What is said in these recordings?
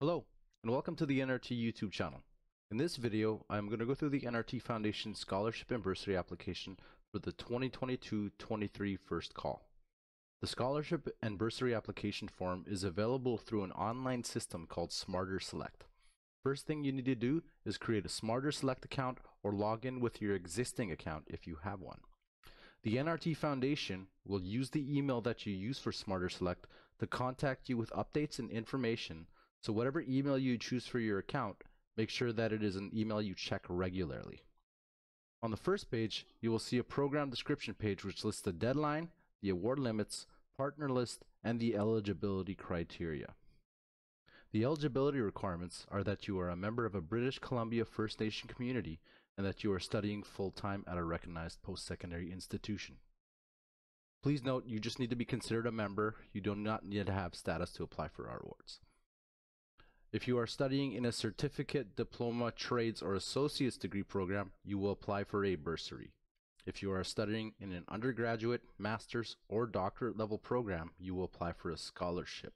Hello, and welcome to the NRT YouTube channel. In this video, I'm going to go through the NRT Foundation Scholarship and Bursary application for the 2022-23 first call. The Scholarship and Bursary application form is available through an online system called Smarter Select. First thing you need to do is create a Smarter Select account or log in with your existing account if you have one. The NRT Foundation will use the email that you use for Smarter Select to contact you with updates and information. So whatever email you choose for your account, make sure that it is an email you check regularly. On the first page, you will see a program description page which lists the deadline, the award limits, partner list, and the eligibility criteria. The eligibility requirements are that you are a member of a British Columbia First Nation community and that you are studying full-time at a recognized post-secondary institution. Please note, you just need to be considered a member. You do not need to have status to apply for our awards. If you are studying in a certificate, diploma, trades, or associate's degree program, you will apply for a bursary. If you are studying in an undergraduate, master's, or doctorate level program, you will apply for a scholarship.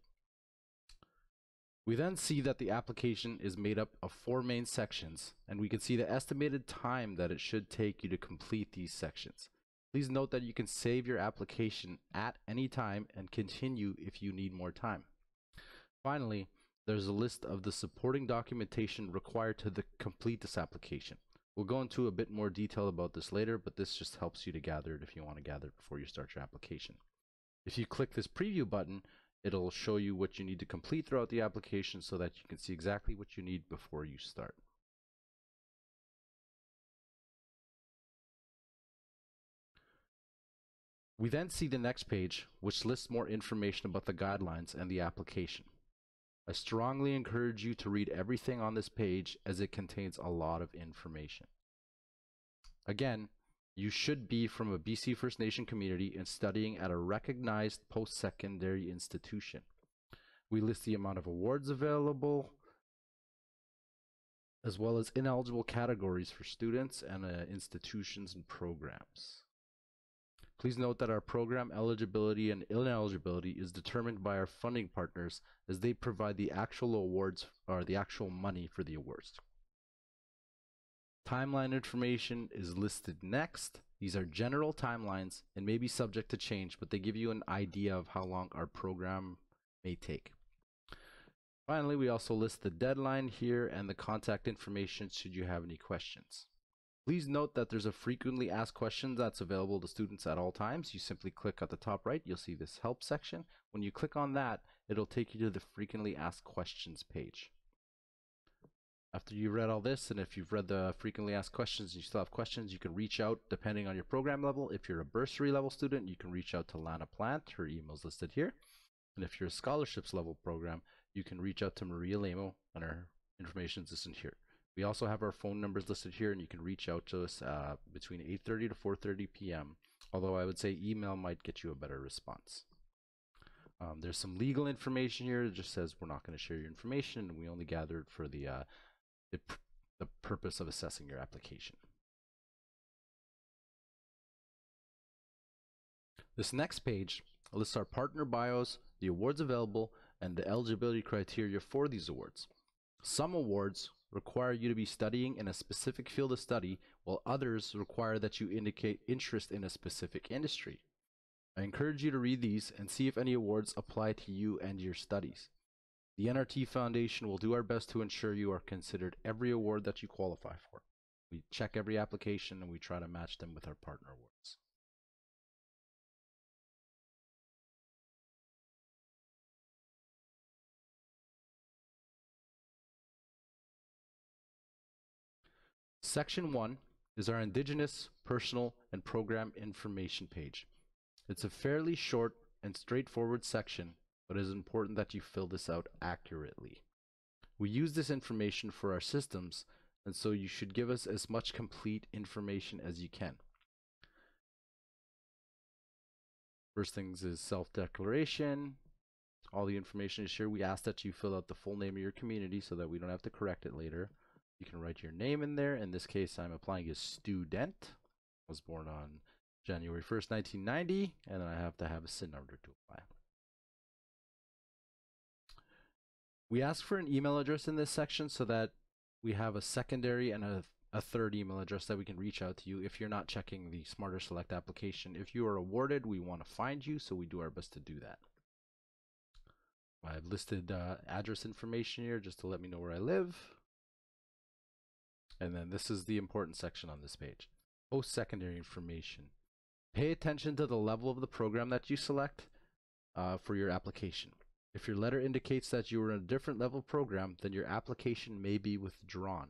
We then see that the application is made up of 4 main sections, and we can see the estimated time that it should take you to complete these sections. Please note that you can save your application at any time and continue if you need more time. Finally, there's a list of the supporting documentation required to complete this application. We'll go into a bit more detail about this later, but this just helps you to gather it if you want to gather it before you start your application. If you click this preview button, it'll show you what you need to complete throughout the application so that you can see exactly what you need before you start. We then see the next page, which lists more information about the guidelines and the application. I strongly encourage you to read everything on this page as it contains a lot of information. Again, you should be from a BC First Nation community and studying at a recognized post-secondary institution. We list the amount of awards available, as well as ineligible categories for students and institutions and programs. Please note that our program eligibility and ineligibility is determined by our funding partners, as they provide the actual awards or the actual money for the awards. Timeline information is listed next. These are general timelines and may be subject to change, but they give you an idea of how long our program may take. Finally, we also list the deadline here and the contact information should you have any questions. Please note that there's a frequently asked questions that's available to students at all times. You simply click at the top right, you'll see this help section. When you click on that, it'll take you to the frequently asked questions page. After you've read all this, and if you've read the frequently asked questions and you still have questions, you can reach out depending on your program level. If you're a bursary level student, you can reach out to Lana Plant. Her email is listed here. And if you're a scholarships level program, you can reach out to Maria Lamo, and her information is listed here. We also have our phone numbers listed here, and you can reach out to us between 8:30 to 4:30 p.m. Although I would say email might get you a better response. There's some legal information here. It just says we're not going to share your information, and we only gathered for the purpose of assessing your application. This next page lists our partner bios, the awards available, and the eligibility criteria for these awards. Some awards require you to be studying in a specific field of study, while others require that you indicate interest in a specific industry. I encourage you to read these and see if any awards apply to you and your studies. The NRT Foundation will do our best to ensure you are considered every award that you qualify for. We check every application and we try to match them with our partner awards. Section 1 is our Indigenous, Personal, and Program Information page. It's a fairly short and straightforward section, but it is important that you fill this out accurately. We use this information for our systems, and so you should give us as much complete information as you can. First things is self-declaration. All the information is here. We ask that you fill out the full name of your community so that we don't have to correct it later. You can write your name in there. In this case, I'm applying as student. I was born on January 1st, 1990, and I have to have a SIN number to apply. We ask for an email address in this section so that we have a secondary and a third email address that we can reach out to you if you're not checking the Smarter Select application. If you are awarded, we want to find you, so we do our best to do that. I've listed address information here just to let me know where I live. And then this is the important section on this page. Post-secondary information. Pay attention to the level of the program that you select for your application. If your letter indicates that you are in a different level program, then your application may be withdrawn.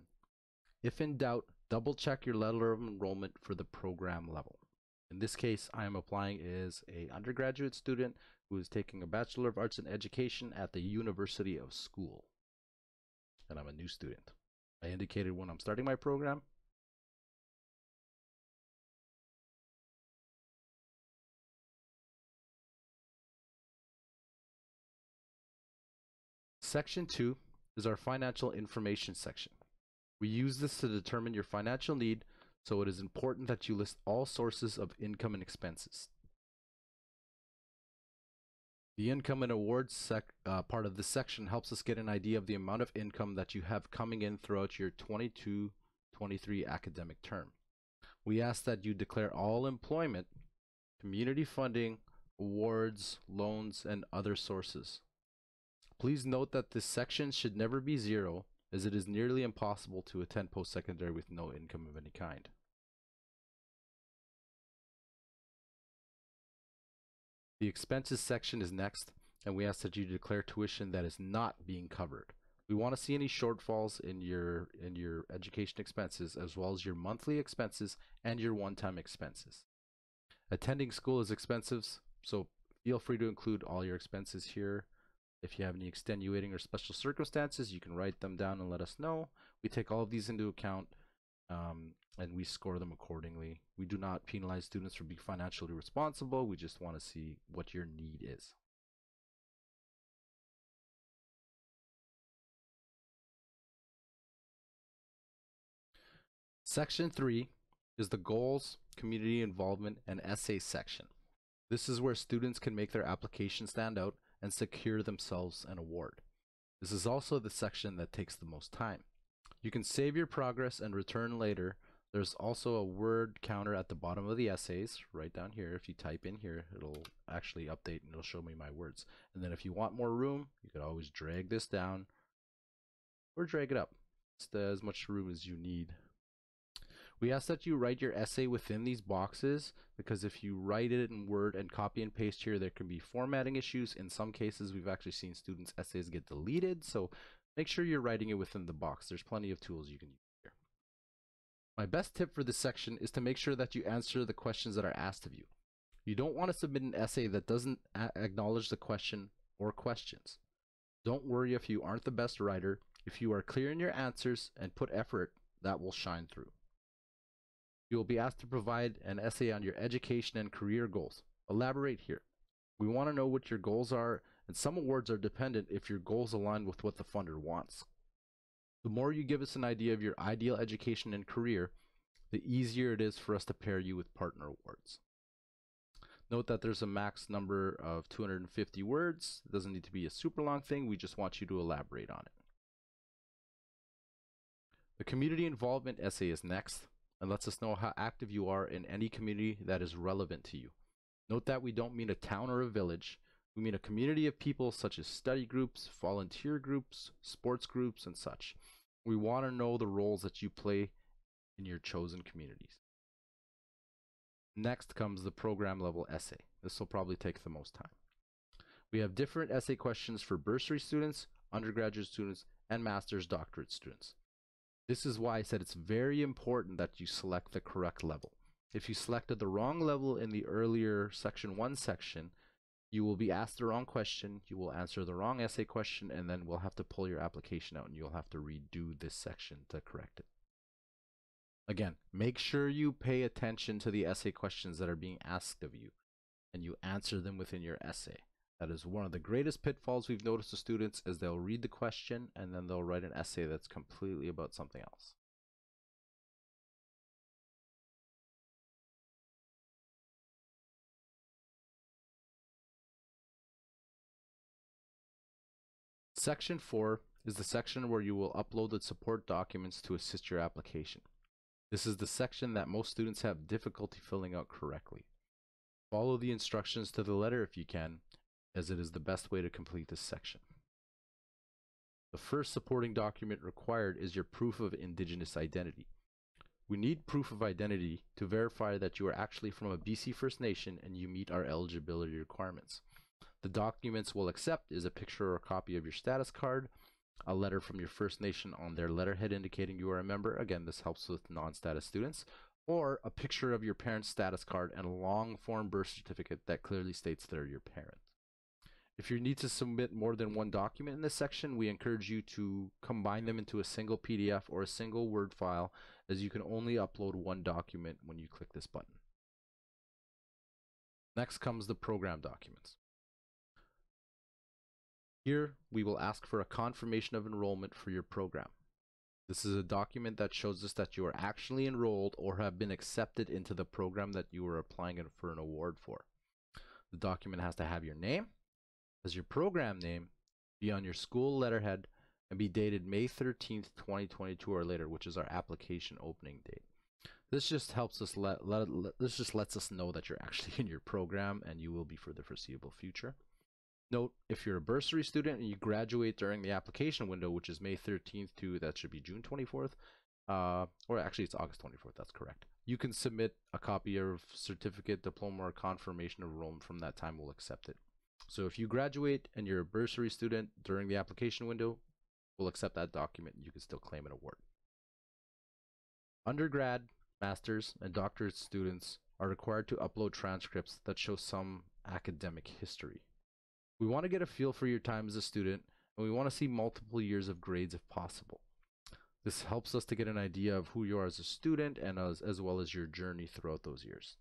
If in doubt, double check your letter of enrollment for the program level. In this case, I am applying as an undergraduate student who is taking a Bachelor of Arts in Education at the University of School. And I'm a new student. I indicated when I'm starting my program. Section 2 is our financial information section. We use this to determine your financial need, so it is important that you list all sources of income and expenses. The income and awards part of this section helps us get an idea of the amount of income that you have coming in throughout your 22-23 academic term. We ask that you declare all employment, community funding, awards, loans, and other sources. Please note that this section should never be zero, as it is nearly impossible to attend post-secondary with no income of any kind. The expenses section is next, and we ask that you declare tuition that is not being covered. We want to see any shortfalls in your education expenses, as well as your monthly expenses and your one-time expenses. Attending school is expensive, so feel free to include all your expenses here. If you have any extenuating or special circumstances, you can write them down and let us know. We take all of these into account and we score them accordingly. We do not penalize students for being financially responsible. We just want to see what your need is. Section 3 is the goals, community involvement, and essay section. This is where students can make their application stand out and secure themselves an award. This is also the section that takes the most time. You can save your progress and return later. There's also a word counter at the bottom of the essays, right down here. If you type in here, it'll actually update and it'll show me my words. And then if you want more room, you could always drag this down or drag it up. It's as much room as you need. We ask that you write your essay within these boxes, because if you write it in Word and copy and paste here, there can be formatting issues. In some cases, we've actually seen students' essays get deleted, so make sure you're writing it within the box. There's plenty of tools you can use here. My best tip for this section is to make sure that you answer the questions that are asked of you. You don't want to submit an essay that doesn't acknowledge the question or questions. Don't worry if you aren't the best writer. If you are clear in your answers and put effort, that will shine through. You will be asked to provide an essay on your education and career goals. Elaborate here. We want to know what your goals are, and some awards are dependent if your goals align with what the funder wants. The more you give us an idea of your ideal education and career, the easier it is for us to pair you with partner awards. Note that there's a max number of 250 words. It doesn't need to be a super long thing. We just want you to elaborate on it. The community involvement essay is next, and lets us know how active you are in any community that is relevant to you. Note that we don't mean a town or a village. We mean a community of people such as study groups, volunteer groups, sports groups, and such. We want to know the roles that you play in your chosen communities. Next comes the program level essay. This will probably take the most time. We have different essay questions for bursary students, undergraduate students, and master's doctorate students. This is why I said it's very important that you select the correct level. If you selected the wrong level in the earlier section 1 section, you will be asked the wrong question, you will answer the wrong essay question, and then we'll have to pull your application out and you'll have to redo this section to correct it. Again, make sure you pay attention to the essay questions that are being asked of you and you answer them within your essay. That is one of the greatest pitfalls we've noticed with students, is they'll read the question and then they'll write an essay that's completely about something else. Section 4 is the section where you will upload the support documents to assist your application. This is the section that most students have difficulty filling out correctly. Follow the instructions to the letter if you can, as it is the best way to complete this section. The first supporting document required is your proof of Indigenous identity. We need proof of identity to verify that you are actually from a BC First Nation and you meet our eligibility requirements. The documents we'll accept is a picture or a copy of your status card, a letter from your First Nation on their letterhead indicating you are a member. Again, this helps with non-status students. Or a picture of your parent's status card and a long form birth certificate that clearly states they're your parent. If you need to submit more than one document in this section, we encourage you to combine them into a single PDF or a single Word file, as you can only upload one document when you click this button. Next comes the program documents. Here, we will ask for a confirmation of enrollment for your program. This is a document that shows us that you are actually enrolled or have been accepted into the program that you are applying for an award for. The document has to have your name as your program name, be on your school letterhead, and be dated May 13th, 2022 or later, which is our application opening date. This just helps us this just lets us know that you're actually in your program and you will be for the foreseeable future. Note, if you're a bursary student and you graduate during the application window, which is May 13th to, that should be June 24th, or actually it's August 24th, that's correct. You can submit a copy of certificate, diploma, or confirmation of enrollment from that time. We'll accept it. So if you graduate and you're a bursary student during the application window, we'll accept that document and you can still claim an award. Undergrad, master's, and doctorate students are required to upload transcripts that show some academic history. We want to get a feel for your time as a student, and we want to see multiple years of grades if possible. This helps us to get an idea of who you are as a student and as well as your journey throughout those years.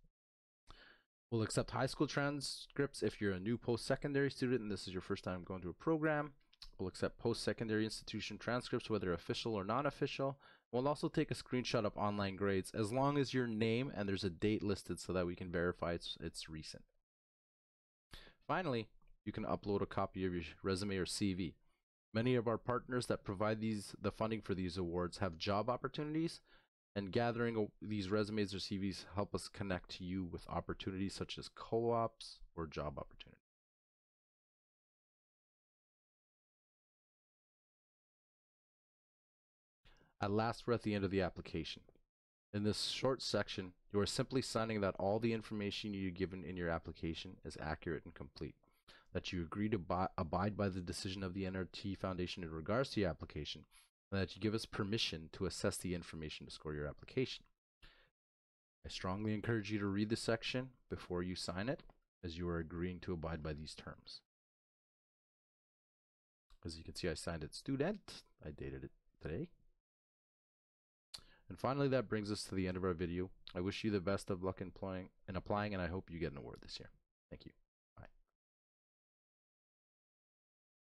We'll accept high school transcripts if you're a new post-secondary student and this is your first time going to a program. We'll accept post-secondary institution transcripts, whether official or non-official. We'll also take a screenshot of online grades as long as your name and there's a date listed so that we can verify it's recent. Finally, you can upload a copy of your resume or CV. Many of our partners that provide the funding for these awards have job opportunities, and gathering these resumes or CVs help us connect to you with opportunities such as co-ops or job opportunities. At last, we're at the end of the application. In this short section, you are simply signing that all the information you've given in your application is accurate and complete, that you agree to abide by the decision of the NRT Foundation in regards to your application, and that you give us permission to assess the information to score your application. I strongly encourage you to read this section before you sign it, as you are agreeing to abide by these terms. As you can see, I signed it student. I dated it today. And finally, that brings us to the end of our video. I wish you the best of luck in applying, and I hope you get an award this year. Thank you.